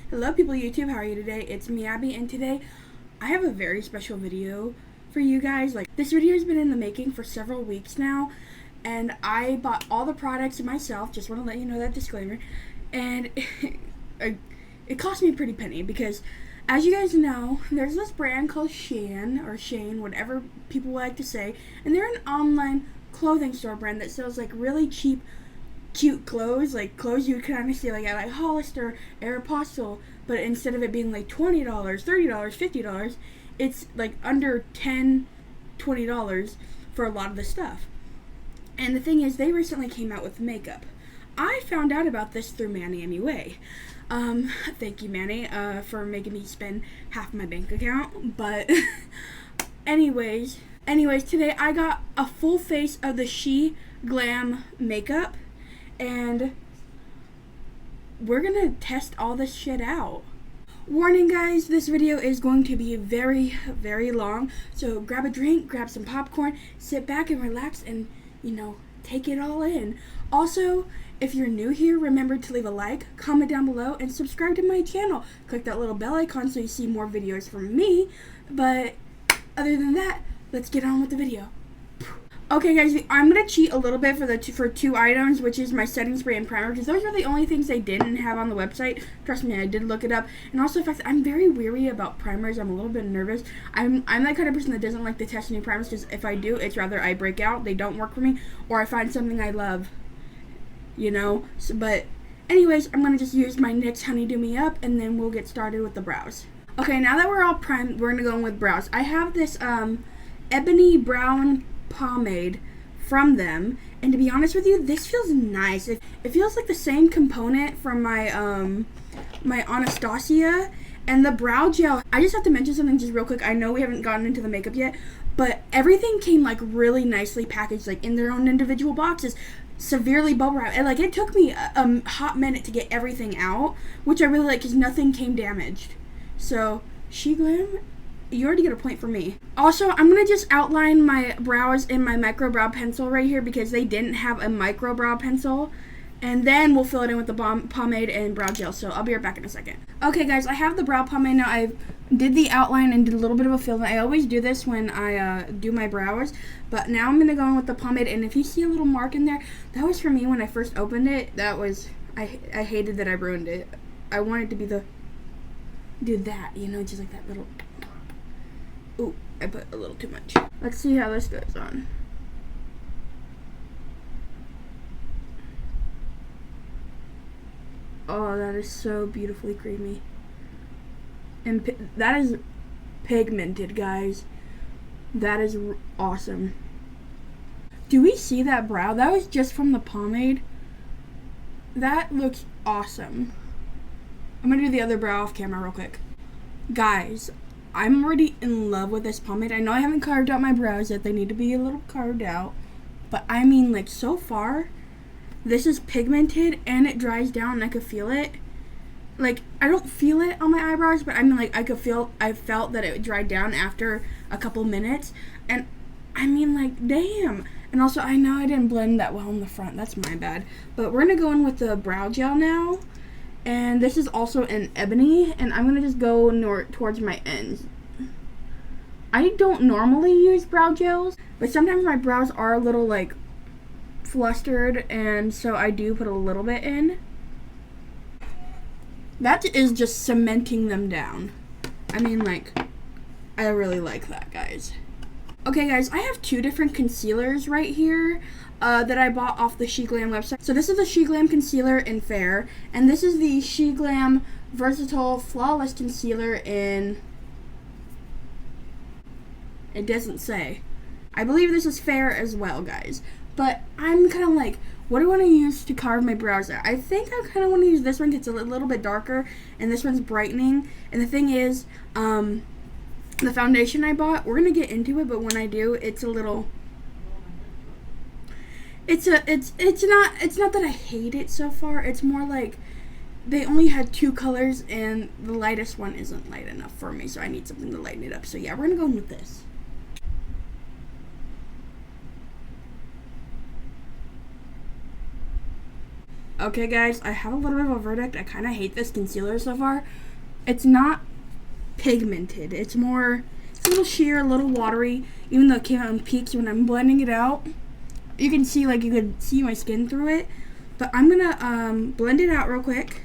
Hello people YouTube, how are you today? It's me, Abby, and today I have a very special video for you guys. This video has been in the making for several weeks now, and I bought all the products myself, just want to let you know that disclaimer, and it cost me a pretty penny because, as you guys know, there's this brand called SHEIN, or SHEIN, whatever people like to say, and they're an online clothing store brand that sells really cheap cute clothes, clothes you would kind of see at Hollister, Aeropostale, but instead of it being $20, $30, $50, it's under $10, $20 for a lot of the stuff. And the thing is, they recently came out with makeup. I found out about this through Manny anyway. Thank you, Manny, for making me spend half my bank account. But anyways, today I got a full face of the She Glam makeup, and we're gonna test all this shit out. Warning guys, this video is going to be very, very long, so grab a drink, grab some popcorn, sit back and relax and, take it all in. Also, if you're new here, remember to leave a like, comment down below, and subscribe to my channel. Click that little bell icon so you see more videos from me. But other than that, let's get on with the video. Okay guys, I'm going to cheat a little bit for two items, which is my setting spray and primer, because those are the only things they didn't have on the website. Trust me, I did look it up. And also the fact that I'm very weary about primers. I'm a little bit nervous. I'm that kind of person that doesn't like to test new primers, because if I do, it's rather I break out, they don't work for me, or I find something I love, So, but anyways, I'm going to just use my NYX Honeydew Me Up, and then we'll get started with the brows. Okay, now that we're all primed, we're going to go in with brows. I have this ebony brown pomade from them, and to be honest with you, this feels nice. It feels like the same component from my my Anastasia. And the brow gel, I just have to mention something just real quick. I know we haven't gotten into the makeup yet, but everything came really nicely packaged, in their own individual boxes, severely bubble wrapped, and it took me a hot minute to get everything out, which I really like because nothing came damaged. So She Glam, you already get a point for me. Also, I'm going to just outline my brows in my micro brow pencil right here because they didn't have a micro brow pencil. And then we'll fill it in with the pomade and brow gel. So I'll be right back in a second. Okay guys, I have the brow pomade now. I did the outline and did a little bit of a fill. I always do this when I do my brows. But now I'm going to go in with the pomade. And if you see a little mark in there, that was for me when I first opened it. That was, I hated that I ruined it. I wanted to be do that, just like that little... Ooh, I put a little too much. Let's see how this goes on. Oh, that is so beautifully creamy. And that is pigmented, guys. That is awesome. Do we see that brow? That was just from the pomade. That looks awesome. I'm gonna do the other brow off camera real quick. Guys, I'm already in love with this pomade. I know I haven't carved out my brows yet. They need to be a little carved out. But I mean, so far, this is pigmented and it dries down and I could feel it. I don't feel it on my eyebrows, but I mean, I felt that it dried down after a couple minutes. And I mean, damn. And also, I know I didn't blend that well in the front. That's my bad. But we're going to go in with the brow gel now. And this is also an ebony, and I'm going to just go towards my ends. I don't normally use brow gels, but sometimes my brows are a little, flustered, and so I do put a little bit in. That is just cementing them down. I mean, I really like that, guys. Okay, guys, I have two different concealers right here that I bought off the She Glam website. So this is the She Glam Concealer in Fair, and this is the She Glam Versatile Flawless Concealer in... It doesn't say. I believe this is Fair as well, guys. But I'm kind of what do I want to use to carve my brows out? I think I kind of want to use this one because it's a little bit darker, and this one's brightening. And the thing is, the foundation I bought, we're going to get into it, but when I do, it's a little... It's not that I hate it so far. It's more they only had two colors, and the lightest one isn't light enough for me, so I need something to lighten it up. So yeah, we're going to go in with this. Okay guys, I have a little bit of a verdict. I kind of hate this concealer so far. It's not pigmented. It's a little sheer, a little watery, even though it came out in peaks. When I'm blending it out, you can see, like, you could see my skin through it. But I'm gonna blend it out real quick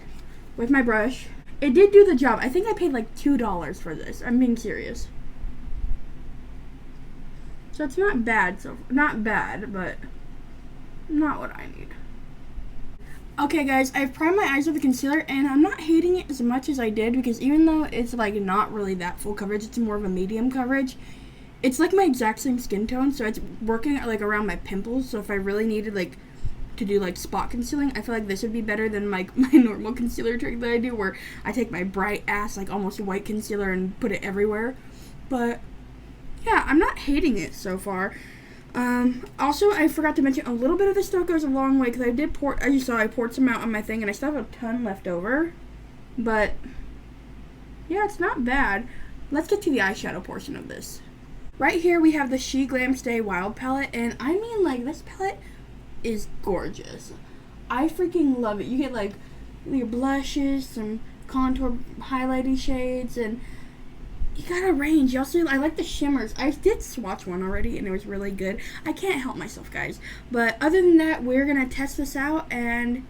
with my brush. It did do the job. I think I paid like $2 for this. I'm being serious. So it's not bad, not bad, but not what I need. Okay guys, I've primed my eyes with the concealer, and I'm not hating it as much as I did, because even though it's like not really that full coverage, it's more of a medium coverage. It's like my exact same skin tone, so it's working like around my pimples. So if I really needed like to do like spot concealing, I feel like this would be better than like my normal concealer trick that I do, where I take my bright ass like almost white concealer and put it everywhere. But yeah, I'm not hating it so far. Also, I forgot to mention, a little bit of this stuff goes a long way, because I did pour, as you saw, I poured some out on my thing, and I still have a ton left over. But yeah, it's not bad. Let's get to the eyeshadow portion of this. Right here we have the She Glam Stay Wild palette, and I mean, like, this palette is gorgeous. I freaking love it. You get like your blushes, some contour highlighting shades, and you got a range. Also, I like the shimmers. I did swatch one already, and it was really good. I can't help myself, guys. But other than that, we're gonna test this out, and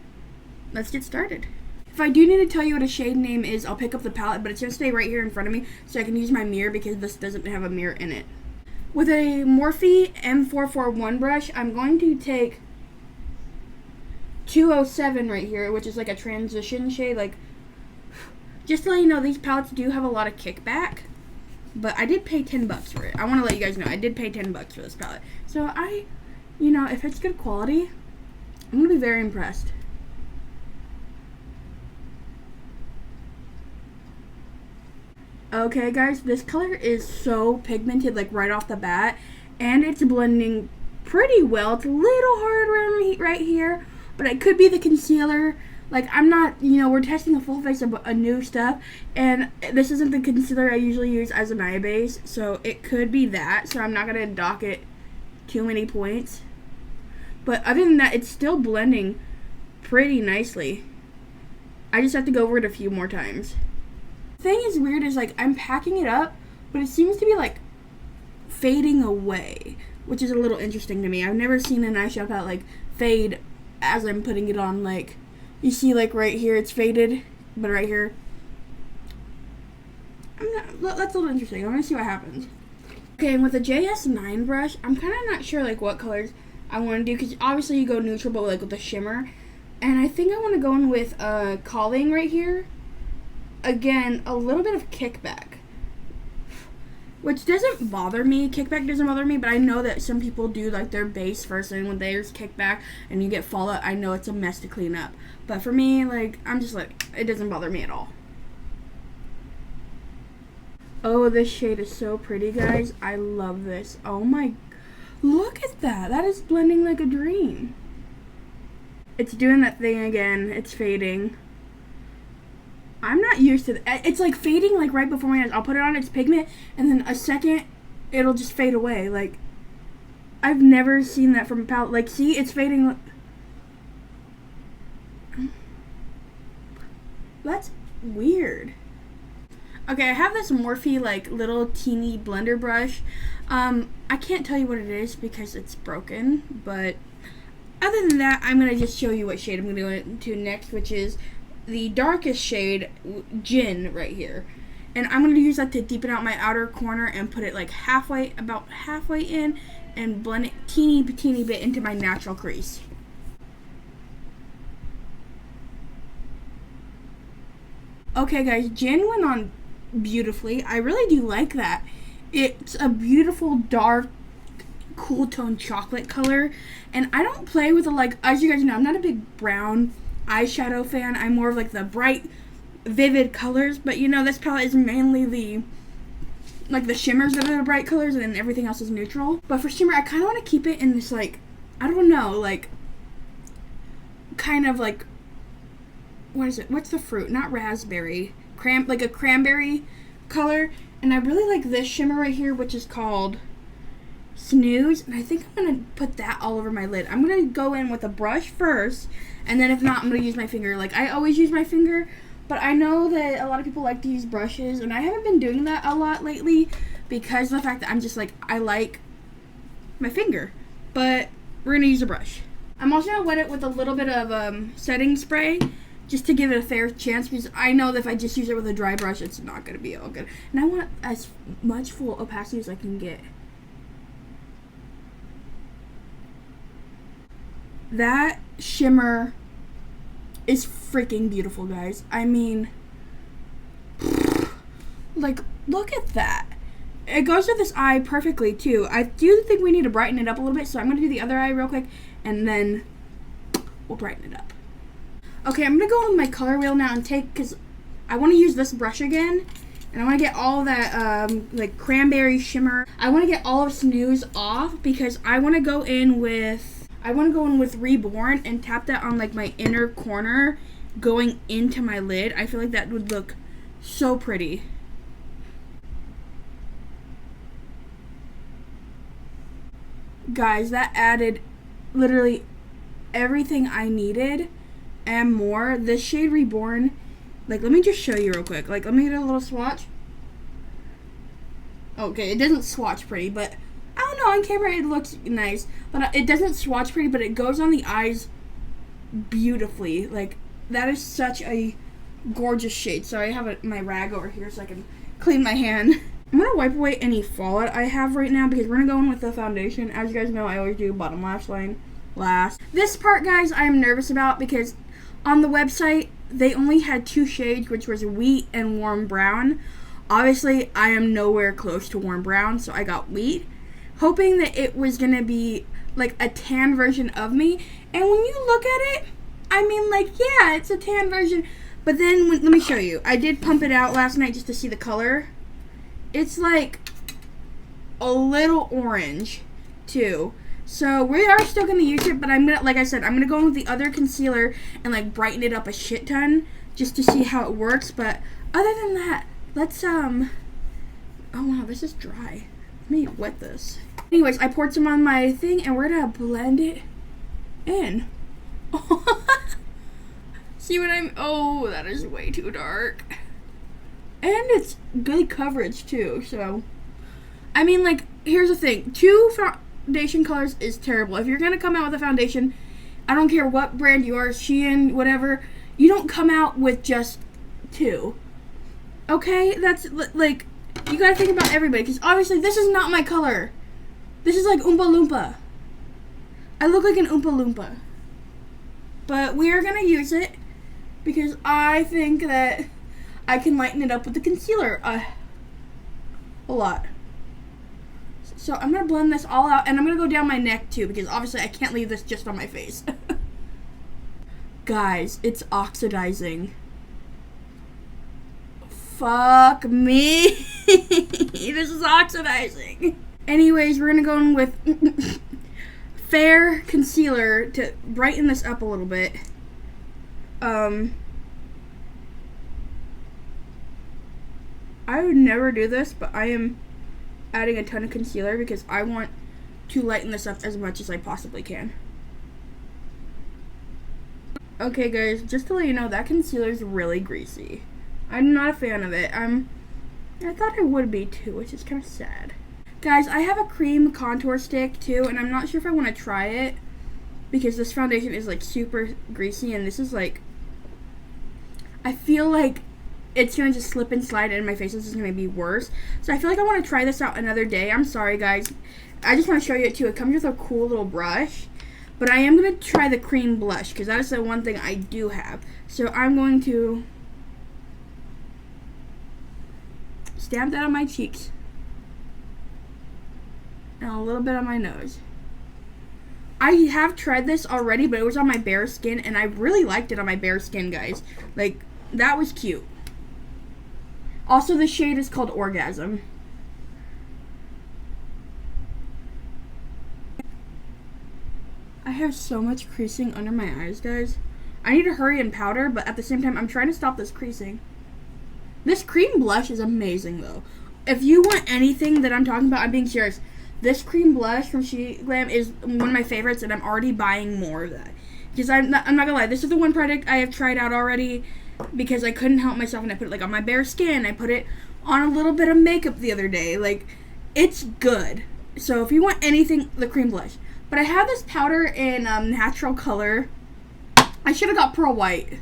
let's get started. If I do need to tell you what a shade name is, I'll pick up the palette, but it's gonna stay right here in front of me, so I can use my mirror, because this doesn't have a mirror in it. With a Morphe M441 brush, I'm going to take 207 right here, which is like a transition shade. Like, just to let you know, these palettes do have a lot of kickback, but I did pay $10 for it. I want to let you guys know, I did pay $10 for this palette. So you know, if it's good quality, I'm going to be very impressed. Okay guys, this color is so pigmented, like right off the bat, and it's blending pretty well. It's a little hard around right here, but it could be the concealer. Like, I'm not, you know, we're testing a full face of a new stuff, and this isn't the concealer I usually use as an eye base, so it could be that, so I'm not going to dock it too many points. But other than that, it's still blending pretty nicely. I just have to go over it a few more times. The thing is weird is, like, I'm packing it up, but it seems to be, like, fading away, which is a little interesting to me. I've never seen an eyeshadow palette, like, fade as I'm putting it on. Like, you see, like, right here it's faded, but right here, that's a little interesting. I want to see what happens. Okay, and with the JS9 brush, I'm kind of not sure, like, what colors I want to do, because obviously you go neutral, but, like, with the shimmer. And I think I want to go in with Calling right here. Again, a little bit of kickback, which doesn't bother me. Kickback doesn't bother me, but I know that some people do, like, their base first, and when there's kickback and you get fallout, I know it's a mess to clean up. But for me, like, I'm just like, it doesn't bother me at all. Oh, this shade is so pretty, guys. I love this. Oh my, look at that. That is blending like a dream. It's doing that thing again. It's fading. I'm not used to that. It's like fading like right before my eyes. I'll put it on its pigment, and then a second, it'll just fade away. Like, I've never seen that from a palette. Like, see, it's fading. That's weird. Okay, I have this Morphe, like, little teeny blender brush. I can't tell you what it is because it's broken, but other than that, I'm going to just show you what shade I'm going to go into next, which is the darkest shade, Gin, right here. And I'm going to use that to deepen out my outer corner and put it, like, about halfway in, and blend it teeny bit into my natural crease. Okay, guys, Gin went on beautifully. I really do like that. It's a beautiful, dark, cool tone chocolate color. And I don't play with the, like, as you guys know, I'm not a big brown eyeshadow fan. I'm more of, like, the bright, vivid colors. But, you know, this palette is mainly the shimmers that are the bright colors, and then everything else is neutral. But for shimmer, I kind of want to keep it in this, like, I don't know, like, kind of, like, what is it? What's the fruit? Not raspberry. Like a cranberry color. And I really like this shimmer right here, which is called Snooze, and I think I'm going to put that all over my lid. I'm going to go in with a brush first, and then if not, I'm going to use my finger. Like, I always use my finger, but I know that a lot of people like to use brushes, and I haven't been doing that a lot lately because of the fact that I'm just like, I like my finger, but we're going to use a brush. I'm also going to wet it with a little bit of setting spray just to give it a fair chance, because I know that if I just use it with a dry brush, it's not going to be all good. And I want as much full opacity as I can get. That shimmer is freaking beautiful, guys. I mean, like, look at that. It goes with this eye perfectly, too. I do think we need to brighten it up a little bit, so I'm going to do the other eye real quick, and then we'll brighten it up. Okay, I'm going to go on my color wheel now and take, because I want to use this brush again, and I want to get all of that, like, cranberry shimmer. I want to get all of Snooze off, because I want to go in with Reborn and tap that on, like, my inner corner going into my lid. I feel like that would look so pretty. Guys, that added literally everything I needed and more. This shade Reborn, like, let me just show you real quick. Like, let me get a little swatch. Okay, it doesn't swatch pretty, but I don't know, on camera it looks nice, but it doesn't swatch pretty, but it goes on the eyes beautifully. Like, that is such a gorgeous shade. Sorry, I have my rag over here so I can clean my hand. I'm going to wipe away any fallout I have right now because we're going to go in with the foundation. As you guys know, I always do bottom lash line last. This part, guys, I am nervous about because on the website, they only had 2 shades, which was Wheat and Warm Brown. Obviously, I am nowhere close to Warm Brown, so I got Wheat, hoping that it was going to be like a tan version of me. And when you look at it, I mean, like, yeah, it's a tan version. But then, let me show you. I did pump it out last night just to see the color. It's like a little orange, too. So we are still going to use it, but I'm going to, like I said, I'm going to go in with the other concealer and, like, brighten it up a shit ton just to see how it works. But other than that, let's, oh, wow, this is dry. Let me wet this. Anyways, I poured some on my thing, and we're going to blend it in. See what I'm, oh, that is way too dark. And it's good coverage, too, so. I mean, like, here's the thing. 2 foundation colors is terrible. If you're going to come out with a foundation, I don't care what brand you are, SHEIN, whatever, you don't come out with just 2. Okay? That's, like, you gotta think about everybody, because obviously this is not my color. This is like Oompa Loompa. I look like an Oompa Loompa. But we are going to use it because I think that I can lighten it up with the concealer a lot. So I'm going to blend this all out, and I'm going to go down my neck too because obviously I can't leave this just on my face. Guys, it's oxidizing. Fuck me. This is oxidizing. Anyways, we're going to go in with Fair concealer to brighten this up a little bit. I would never do this, but I am adding a ton of concealer because I want to lighten this up as much as I possibly can. Okay guys, just to let you know, that concealer is really greasy. I'm not a fan of it. I thought I would be too, which is kind of sad. Guys, I have a cream contour stick too, and I'm not sure if I want to try it because this foundation is like super greasy, and this is like, I feel like it's going to just slip and slide in my face. This is going to be worse. So I feel like I want to try this out another day. I'm sorry guys. I just want to show you it too. It comes with a cool little brush. But I am going to try the cream blush because that is the one thing I do have. So I'm going to stamp that on my cheeks. And a little bit on my nose. I have tried this already, but it was on my bare skin, and I really liked it on my bare skin, guys. Like, that was cute. Also, the shade is called Orgasm. I have so much creasing under my eyes, guys. I need to hurry and powder, but at the same time, I'm trying to stop this creasing. This cream blush is amazing, though. If you want anything that I'm talking about, I'm being serious. This cream blush from SHEIN is one of my favorites, and I'm already buying more of that. Because I'm not gonna lie, this is the one product I have tried out already because I couldn't help myself, and I put it like on my bare skin. I put it on a little bit of makeup the other day. Like, it's good. So if you want anything, the cream blush. But I have this powder in natural color. I should have got pearl white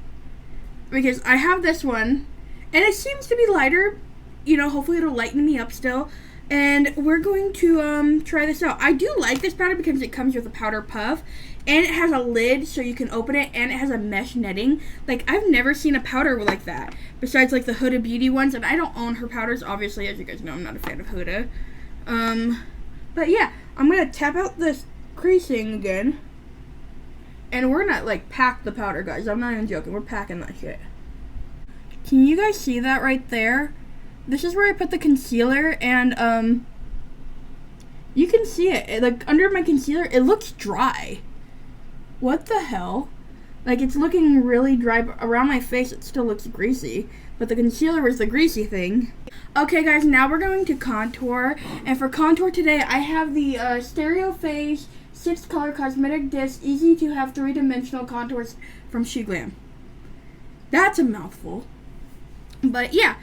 because I have this one, and it seems to be lighter. You know, hopefully it'll lighten me up still. And we're going to try this out. I do like this powder because it comes with a powder puff, and it has a lid so you can open it, and it has a mesh netting. Like, I've never seen a powder like that besides like the Huda Beauty ones, and I don't own her powders, obviously. As you guys know, I'm not a fan of Huda. But yeah, I'm gonna tap out this creasing again, and we're gonna like pack the powder, guys. I'm not even joking, we're packing that shit. Can you guys see that right there? This is where I put the concealer, and you can see it. Like, under my concealer, it looks dry. What the hell? Like, it's looking really dry, but around my face it still looks greasy, but the concealer is the greasy thing. Okay guys, now we're going to contour, and for contour today I have the Stereo Face 6 Color Cosmetic Disc Easy to Have 3-Dimensional Contours from SHEIN. That's a mouthful. But yeah,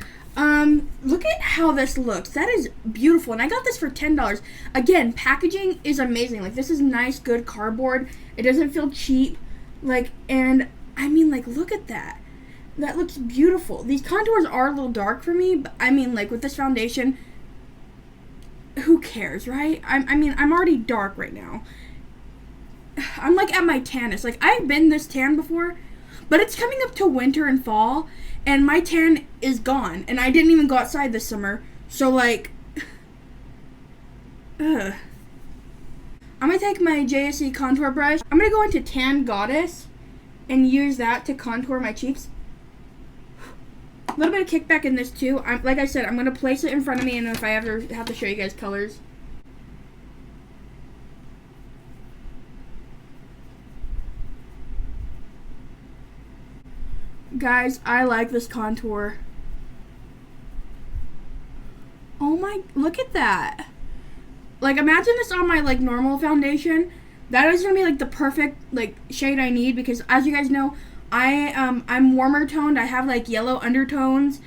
look at how this looks. That is beautiful, and I got this for $10. Again, packaging is amazing. Like, this is nice, good cardboard. It doesn't feel cheap. Like, and I mean, like, look at that. That looks beautiful. These contours are a little dark for me, but I mean, like, with this foundation, who cares, right? I mean, I'm already dark right now. I'm like at my tannest. Like, I've been this tan before, but it's coming up to winter and fall, and my tan is gone, and I didn't even go outside this summer. So, like, ugh. I'm going to take my JSE contour brush. I'm going to go into Tan Goddess and use that to contour my cheeks. A little bit of kickback in this too. Like I said, I'm going to place it in front of me, and if I ever have to show you guys colors. Guys, I like this contour. Oh my, look at that. Like, imagine this on my, like, normal foundation. That is going to be, like, the perfect, like, shade I need, because as you guys know, I'm warmer toned. I have, like, yellow undertones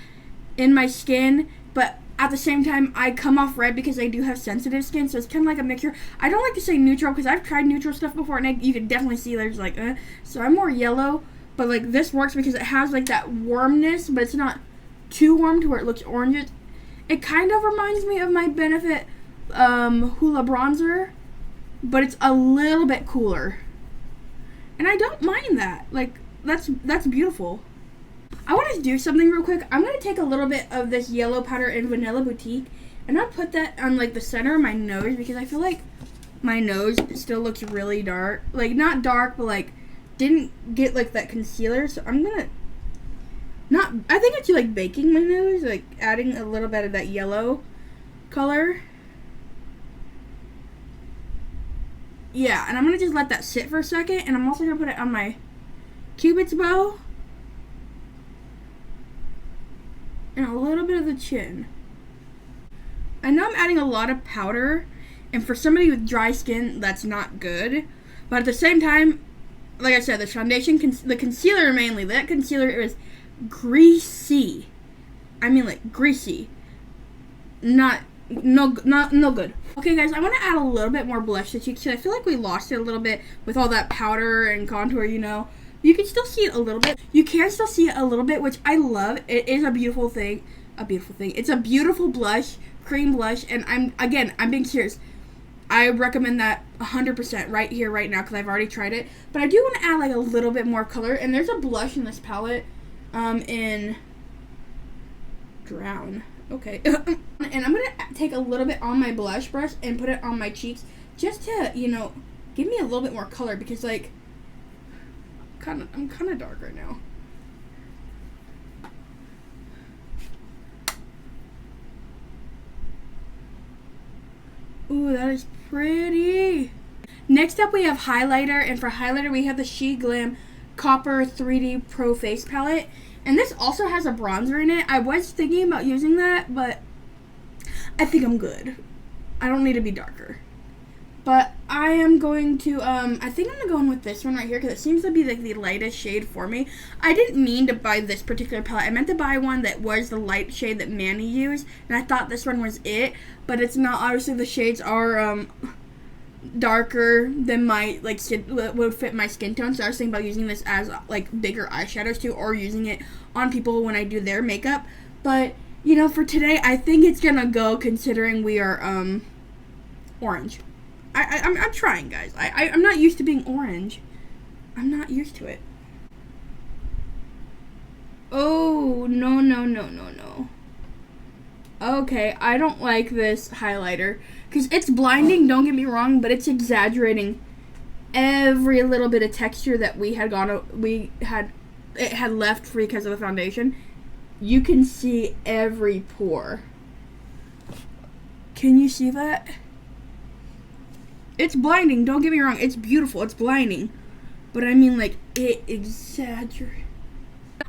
in my skin, but at the same time, I come off red because I do have sensitive skin, so it's kind of like a mixture. I don't like to say neutral because I've tried neutral stuff before, and you can definitely see there's, like, so I'm more yellow. But, like, this works because it has, like, that warmness, but it's not too warm to where it looks orange. It kind of reminds me of my Benefit Hoola bronzer, but it's a little bit cooler. And I don't mind that. Like, that's beautiful. I want to do something real quick. I'm going to take a little bit of this yellow powder in Vanilla Boutique, and I'll put that on, like, the center of my nose, because I feel like my nose still looks really dark. Like, not dark, but, like, didn't get, like, that concealer, so I'm gonna I think it's like baking my nose, like adding a little bit of that yellow color. Yeah, and I'm gonna just let that sit for a second, and I'm also gonna put it on my Cupid's bow and a little bit of the chin. I know I'm adding a lot of powder, and for somebody with dry skin, that's not good, but at the same time, like I said, the foundation, the concealer mainly, that concealer is greasy. I mean, like, greasy. No good. Okay, guys, I want to add a little bit more blush to cheeks. I feel like we lost it a little bit with all that powder and contour, you know. You can still see it a little bit. You can still see it a little bit, which I love. It is a beautiful thing. It's a beautiful blush, cream blush, and I'm being serious. I recommend that 100% right here, right now, because I've already tried it. But I do want to add, like, a little bit more color. And there's a blush in this palette in Drown. Okay. And I'm going to take a little bit on my blush brush and put it on my cheeks just to, you know, give me a little bit more color, because, like, I'm kind of dark right now. Ooh, that is pretty. Next up, we have highlighter, and for highlighter, we have the SHEIN Copper 3D Pro Face Palette, and this also has a bronzer in it. I was thinking about using that, but I think I'm good. I don't need to be darker. But I am going to, I think I'm going to go in with this one right here because it seems to be like the lightest shade for me. I didn't mean to buy this particular palette. I meant to buy one that was the light shade that Manny used, and I thought this one was it, but it's not. Obviously, the shades are, darker than my, like, skin, would fit my skin tone, so I was thinking about using this as, like, bigger eyeshadows too, or using it on people when I do their makeup. But, you know, for today, I think it's gonna go considering we are, orange. I'm trying, guys. I'm not used to being orange. I'm not used to it. Oh, no. Okay, I don't like this highlighter. Because it's blinding, don't get me wrong, but it's exaggerating every little bit of texture that it had left free because of the foundation. You can see every pore. Can you see that? It's blinding, don't get me wrong. It's beautiful, it's blinding. But I mean, like, it exaggerates.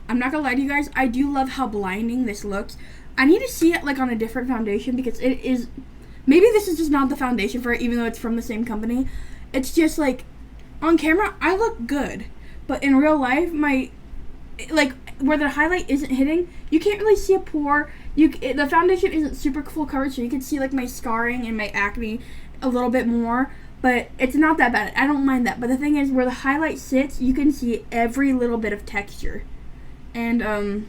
I'm not gonna lie to you guys, I do love how blinding this looks. I need to see it, like, on a different foundation because it is... Maybe this is just not the foundation for it, even though it's from the same company. It's just, like, on camera, I look good. But in real life, like, where the highlight isn't hitting, you can't really see a pore. The foundation isn't super full coverage, so you can see, like, my scarring and my acne a little bit more, but it's not that bad. I don't mind that. But the thing is, where the highlight sits, you can see every little bit of texture. And I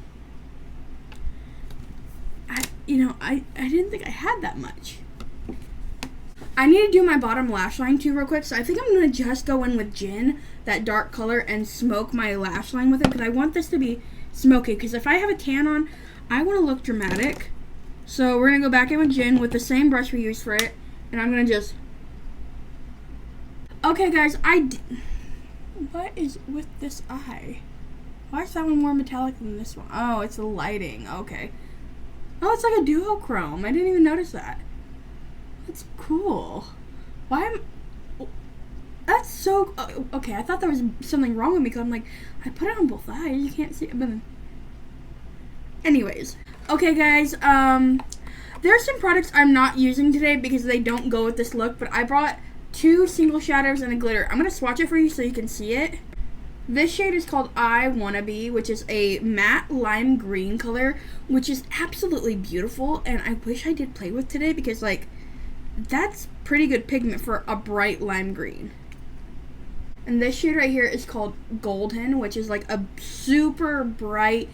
didn't think I had that much. I need to do my bottom lash line too real quick, so I think I'm gonna just go in with Gin, that dark color, and smoke my lash line with it because I want this to be smoky. Because if I have a tan on, I want to look dramatic. So we're gonna go back in with Gin with the same brush we used for it. And I'm going to just... Okay, guys, what is with this eye? Why is that one more metallic than this one? Oh, it's the lighting. Okay. Oh, it's like a duochrome. I didn't even notice that. That's cool. That's so... okay, I thought there was something wrong with me because I'm like, I put it on both eyes. You can't see it. But anyways. Okay, guys, there are some products I'm not using today because they don't go with this look, but I brought 2 single shadows and a glitter. I'm going to swatch it for you so you can see it. This shade is called I Wanna Be, which is a matte lime green color, which is absolutely beautiful, and I wish I did play with today because, like, that's pretty good pigment for a bright lime green. And this shade right here is called Golden, which is, like, a super bright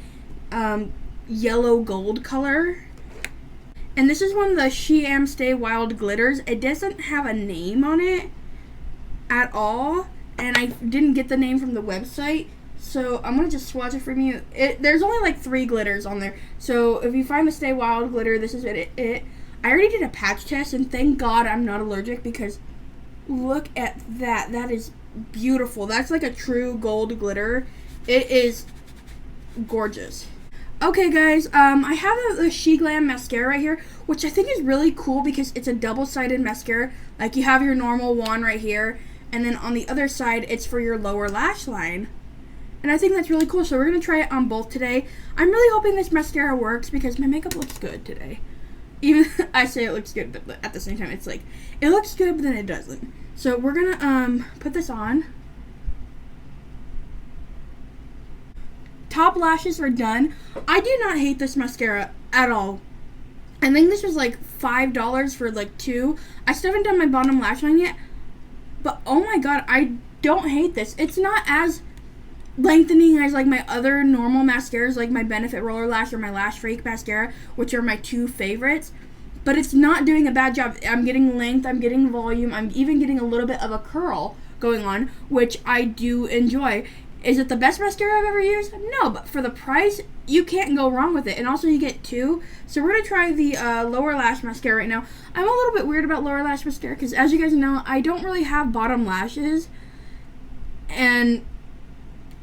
yellow gold color. And this is one of the SHEIN Stay Wild glitters. It doesn't have a name on it at all, and I didn't get the name from the website, so I'm gonna just swatch it from you. There's only like 3 glitters on there, so if you find the Stay Wild glitter, this is it. I already did a patch test, and thank God I'm not allergic because look at that. That is beautiful. That's like a true gold glitter. It is gorgeous. Okay, guys, I have the She Glam mascara right here, which I think is really cool because it's a double-sided mascara. Like, you have your normal one right here, and then on the other side, it's for your lower lash line. And I think that's really cool, so we're going to try it on both today. I'm really hoping this mascara works because my makeup looks good today. Even I say it looks good, but at the same time, it's like, it looks good, but then it doesn't. So we're going to put this on. Top lashes are done. I do not hate this mascara at all. I think this was like $5 for like 2. I still haven't done my bottom lash line yet. But oh my god, I don't hate this. It's not as lengthening as like my other normal mascaras, like my Benefit Roller Lash or my Lash Freak mascara, which are my 2 favorites. But it's not doing a bad job. I'm getting length, I'm getting volume, I'm even getting a little bit of a curl going on, which I do enjoy. Is it the best mascara I've ever used? No, but for the price, you can't go wrong with it. And also you get 2. So we're going to try the lower lash mascara right now. I'm a little bit weird about lower lash mascara because, as you guys know, I don't really have bottom lashes. And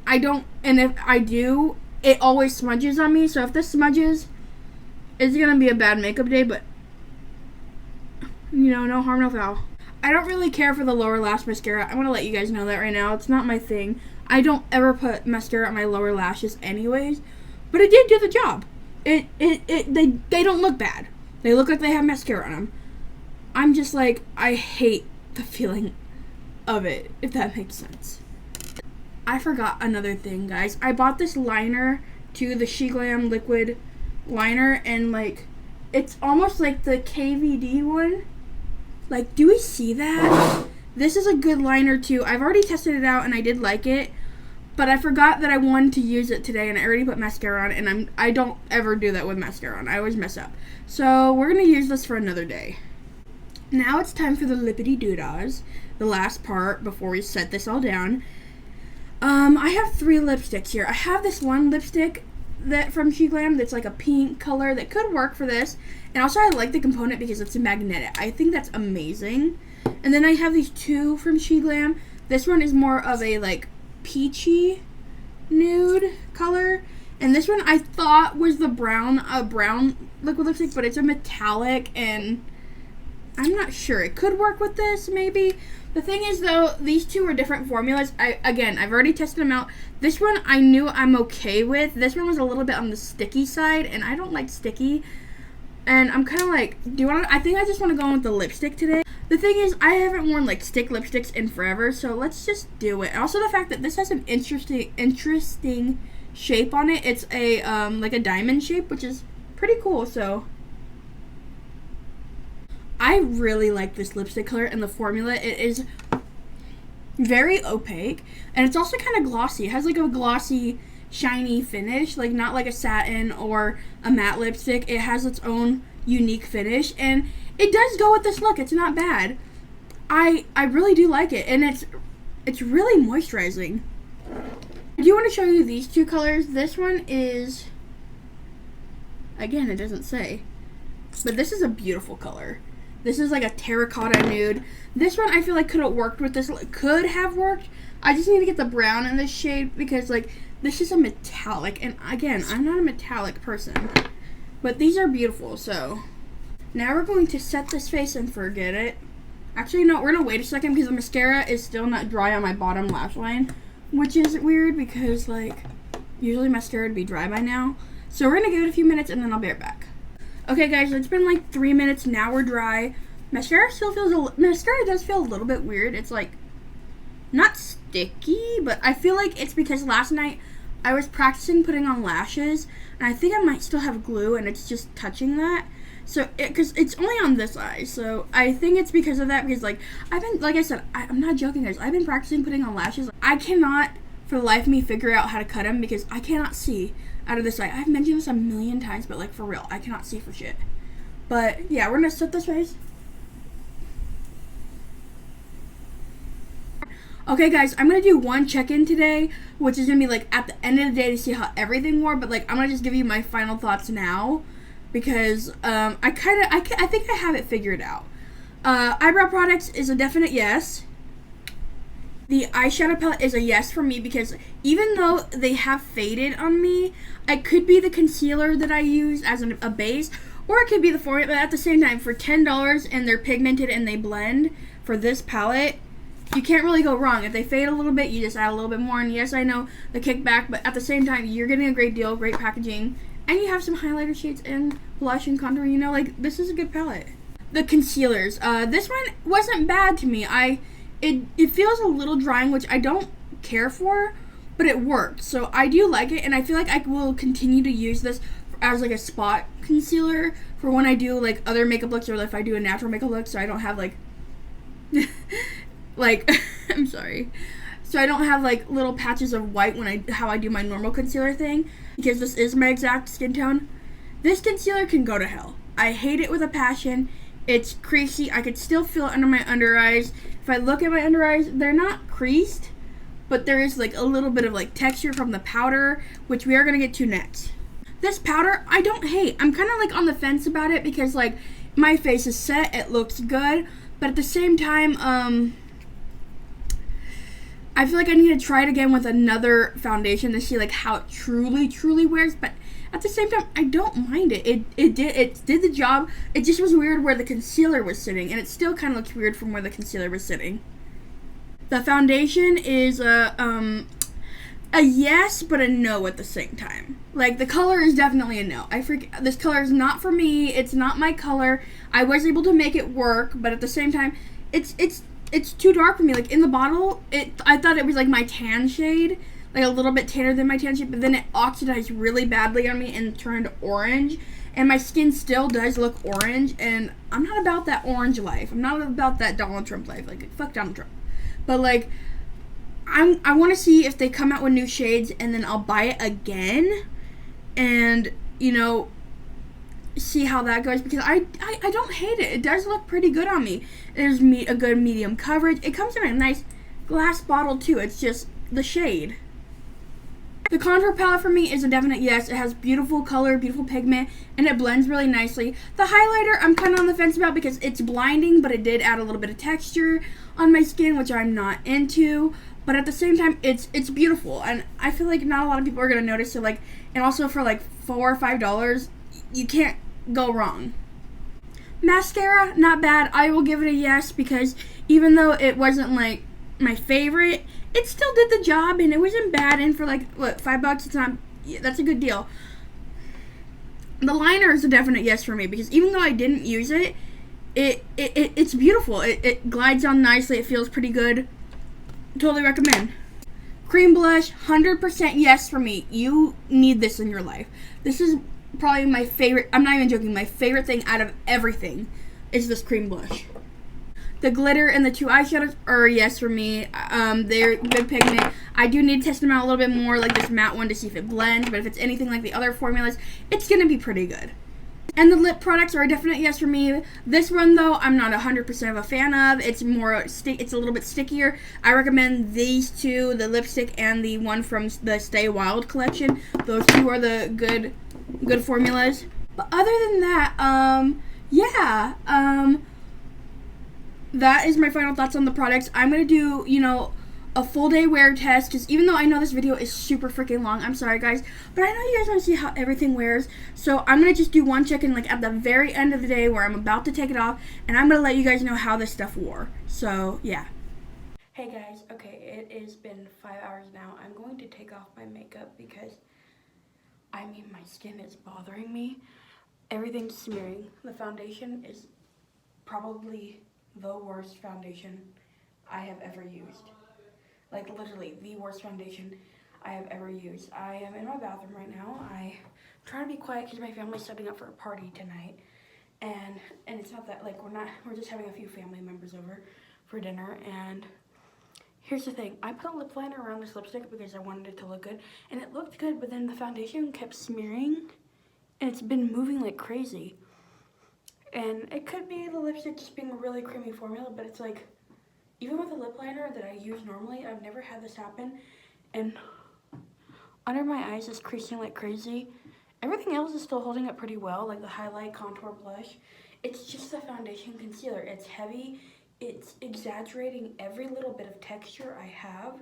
if I do, it always smudges on me. So if this smudges, it's going to be a bad makeup day. But, you know, no harm, no foul. I don't really care for the lower lash mascara. I'm going to let you guys know that right now. It's not my thing. I don't ever put mascara on my lower lashes anyways, but it did do the job. They don't look bad. They look like they have mascara on them. I'm just like, I hate the feeling of it, if that makes sense. I forgot another thing, guys. I bought this liner too, the SHEIN liquid liner, and like, it's almost like the KVD one. Like, do we see that? This is a good liner too. I've already tested it out and I did like it, but I forgot that I wanted to use it today, and I already put mascara on, and I don't ever do that with mascara on. I always mess up. So we're gonna use this for another day. Now it's time for the lippity doodahs, the last part before we set this all down. I have 3 lipsticks here. I have this one lipstick that from SHEIN that's like a pink color that could work for this, and also I like the component because it's magnetic. I think that's amazing. And then I have these 2 from SHEIN. This one is more of a like peachy nude color, and this one I thought was the brown liquid lipstick, but it's a metallic, and I'm not sure. It could work with this, maybe. The thing is, though, these 2 are different formulas. I've already tested them out. This one I knew I'm okay with. This one was a little bit on the sticky side, and I don't like sticky. And I'm kind of like, I think I just want to go with the lipstick today. The thing is, I haven't worn like stick lipsticks in forever, so let's just do it. Also, the fact that this has an interesting shape on it. It's a like a diamond shape, which is pretty cool. So I really like this lipstick color and the formula. It is very opaque, and it's also kind of glossy. It has like a glossy, shiny finish, like not like a satin or a matte lipstick. It has its own unique finish, and it does go with this look. It's not bad. I really do like it, and it's really moisturizing. I do want to show you these 2 colors. This one is, again, it doesn't say, but this is a beautiful color. This is like a terracotta nude. This one I feel like could have worked with this. Could have worked. I just need to get the brown in this shade because like this is a metallic, and again, I'm not a metallic person, but these are beautiful. So now we're going to set this face and forget it. Actually, no, we're gonna wait a second because the mascara is still not dry on my bottom lash line, which is weird because like usually mascara would be dry by now. So we're gonna give it a few minutes and then I'll be right back. Okay, guys, it's been like 3 minutes. Now we're dry. Mascara does feel a little bit weird. It's like not sticky, but I feel like it's because last night I was practicing putting on lashes, and I think I might still have glue, and it's just touching that. So, because it's only on this eye, so I think it's because of that. Because like like I said, I'm not joking, guys. I've been practicing putting on lashes. I cannot, for the life of me, figure out how to cut them because I cannot see out of this eye. I've mentioned this a million times, but like for real, I cannot see for shit. But yeah, we're gonna set this face. Okay, guys, I'm gonna do one check-in today, which is gonna be like at the end of the day to see how everything wore. But like, I'm gonna just give you my final thoughts now because I think I have it figured out. Eyebrow products is a definite yes. The eyeshadow palette is a yes for me because even though they have faded on me, it could be the concealer that I use as a base, or it could be the formula. But at the same time, for $10 and they're pigmented and they blend for this palette, you can't really go wrong. If they fade a little bit, you just add a little bit more. And yes, I know the kickback, but at the same time, you're getting a great deal, great packaging, and you have some highlighter shades and blush and contour. You know, like this is a good palette. The concealers. This one wasn't bad to me. It feels a little drying, which I don't care for, but it worked. So I do like it, and I feel like I will continue to use this as like a spot concealer for when I do like other makeup looks, or if I do a natural makeup look, so I don't have like like I'm sorry. So I don't have like little patches of white when how I do my normal concealer thing, because this is my exact skin tone. This concealer can go to hell. I hate it with a passion. It's creasy. I could still feel it under my under eyes. If I look at my under eyes, they're not creased, but there is like a little bit of like texture from the powder, which we are going to get to next. This powder, I don't hate. I'm kind of like on the fence about it because like my face is set. It looks good, but at the same time, I feel like I need to try it again with another foundation to see like how it truly wears. But at the same time, I don't mind it. It did the job. It just was weird where the concealer was sitting, and it still kind of looks weird from where the concealer was sitting. The foundation is a yes, but a no at the same time. Like, the color is definitely a no. This color is not for me. It's not my color. I was able to make it work, but at the same time, it's too dark for me. Like, in the bottle, I thought it was like my tan shade, like a little bit tanner than my tan shade, but then it oxidized really badly on me and turned orange. And my skin still does look orange, and I'm not about that orange life. I'm not about that Donald Trump life. Like, fuck Donald Trump. But, like, I want to see if they come out with new shades, and then I'll buy it again, and, you know, see how that goes, because I don't hate it. It does look pretty good on me. There's a good medium coverage. It comes in a nice glass bottle, too. It's just the shade. The contour palette for me is a definite yes. It has beautiful color, beautiful pigment, and it blends really nicely. The highlighter, I'm kind of on the fence about because it's blinding, but it did add a little bit of texture on my skin, which I'm not into. But at the same time, it's beautiful, and I feel like not a lot of people are gonna notice it. Like, and also for like $4 or $5, you can't go wrong. Mascara, not bad. I will give it a yes because even though it wasn't like my favorite, it still did the job, and it wasn't bad. And for like what, $5, it's not. That's a good deal. The liner is a definite yes for me because even though I didn't use it, it's beautiful. It glides on nicely. It feels pretty good. Totally recommend. Cream blush, 100% yes for me. You need this in your life. This is probably my favorite. I'm not even joking. My favorite thing out of everything is this cream blush. The glitter and the two eyeshadows are yes for me. They're good pigment. I do need to test them out a little bit more, like this matte one, to see if it blends. But if it's anything like the other formulas, it's going to be pretty good. And the lip products are a definite yes for me. This one, though, I'm not 100% of a fan of. It's it's a little bit stickier. I recommend these two, the lipstick and the one from the Stay Wild collection. Those two are the good formulas. But other than that, that is my final thoughts on the products. I'm going to do, you know, a full day wear test, because even though I know this video is super freaking long, I'm sorry guys, but I know you guys want to see how everything wears, so I'm going to just do one check-in like at the very end of the day where I'm about to take it off, and I'm going to let you guys know how this stuff wore. So yeah. Hey guys, okay, it has been 5 hours now. I'm going to take off my makeup because, I mean, my skin is bothering me. Everything's smearing. The foundation is probably the worst foundation I have ever used. Like, literally, the worst foundation I have ever used. I am in my bathroom right now. I'm trying to be quiet because my family's setting up for a party tonight. And it's not that, like, we're just having a few family members over for dinner. And here's the thing. I put a lip liner around this lipstick because I wanted it to look good. And it looked good, but then the foundation kept smearing. And it's been moving like crazy. And it could be the lipstick just being a really creamy formula, but it's like, even with a lip liner that I use normally, I've never had this happen. And under my eyes is creasing like crazy. Everything else is still holding up pretty well, like the highlight, contour, blush. It's just the foundation concealer. It's heavy. It's exaggerating every little bit of texture I have.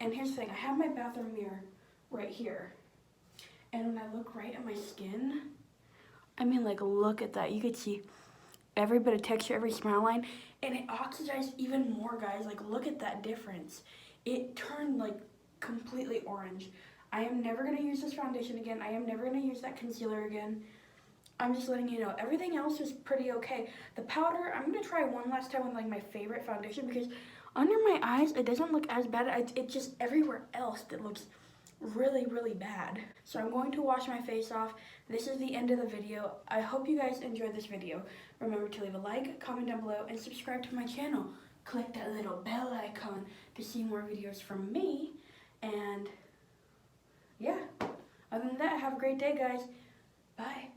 And here's the thing. I have my bathroom mirror right here. And when I look right at my skin, I mean, like, look at that. You could see every bit of texture, every smile line, and it oxidized even more, guys. Like, look at that difference. It turned, like, completely orange. I am never going to use this foundation again. I am never going to use that concealer again. I'm just letting you know. Everything else is pretty okay. The powder, I'm going to try one last time with, like, my favorite foundation, because under my eyes, it doesn't look as bad. It just, everywhere else, it looks really, really bad. So I'm going to wash my face off. This is the end of the video. I hope you guys enjoyed this video. Remember to leave a like, comment down below, and subscribe to my channel. Click that little bell icon to see more videos from me. And yeah, other than that, have a great day, guys. Bye.